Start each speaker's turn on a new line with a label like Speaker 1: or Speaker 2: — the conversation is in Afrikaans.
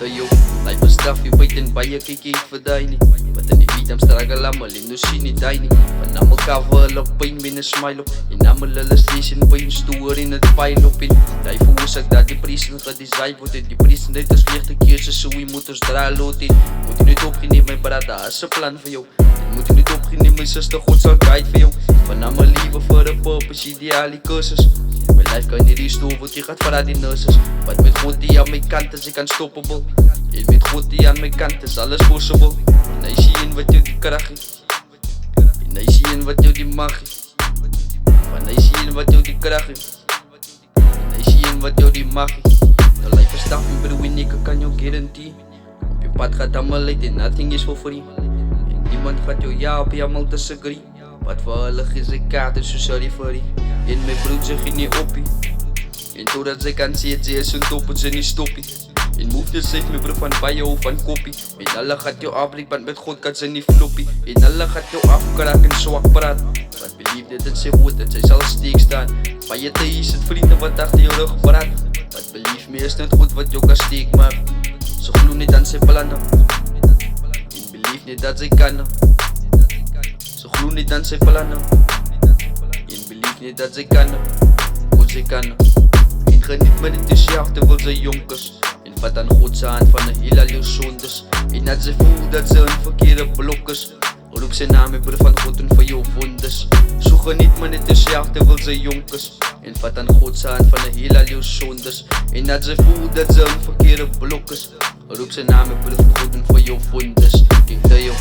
Speaker 1: jou. Life is tough, jy weet en baie kyk jy vir die nie. Wat in die beat am struggle allemaal en nou sien nie die nie. Van allemaal cover hulle pijn met 'n smile op. En allemaal hulle lees en pijn stoor en het pile op. En die veroorsaak dat die presen gedesign word. En die presen net as leegte keerses so jy moet ons draai lood. En moet jy net opgeneem my brada, daar is 'n plan vir jou. En moet jy net opgeneem my sister, God sal guide vir jou. Van allemaal liewe vir 'n purpose, ideale kursus. My life kan nie restore word, jy gaat vir die nurses. Wat met God die aan my kant is, ek unstoppable. En met God die aan my kant is alles possible. En hy sien een wat jou die krag het. En hy sien een wat jou die mag het. Van hy sien een wat jou die krag het. En hy sien een wat jou die mag het. The life is tough, bro, en ek kan jou guarantee. Op jou pad gaat allemaal uit en nothing is for free. En niemand gaat jou ja op jou mal disagree. Wat vir hulle is die kaart en so sorry vir die. En my brood sy geen nie oppie. En totdat sy kan sê het sy is so'n top en sy nie stoppie. En move yourself my bro van baie of van koppie. En hulle gaat jou afbreek want met God kan sy nie floppie. En hulle gaat jou afkraak en swak praat. Wat belief dit in sy woord dat sy sal steek staan. Baie tye is het vriende wat achter jou rug praat. Wat belief my is net goed wat jou kan steek maar. So glo net aan sy plannen. En belief net dat sy kan. So glo net aan sy plannen. En belief net dat sy kan. God sy kan. En geniet met dit is jaag terwyl sy jonk is. En vat aan God sy hand van 'n heel al jou sondes. En dat sy voel dat sy in verkeerde blok is. Roep sy naam en bid van God en vir jou wondes. So geniet met dit is jaag terwyl sy jonk is. En vat aan God sy hand van 'n heel al jou sondes. En dat sy voel dat sy in verkeerde blok is. Roep sy naam en bid van God en vir jou wondes. Denk jy jou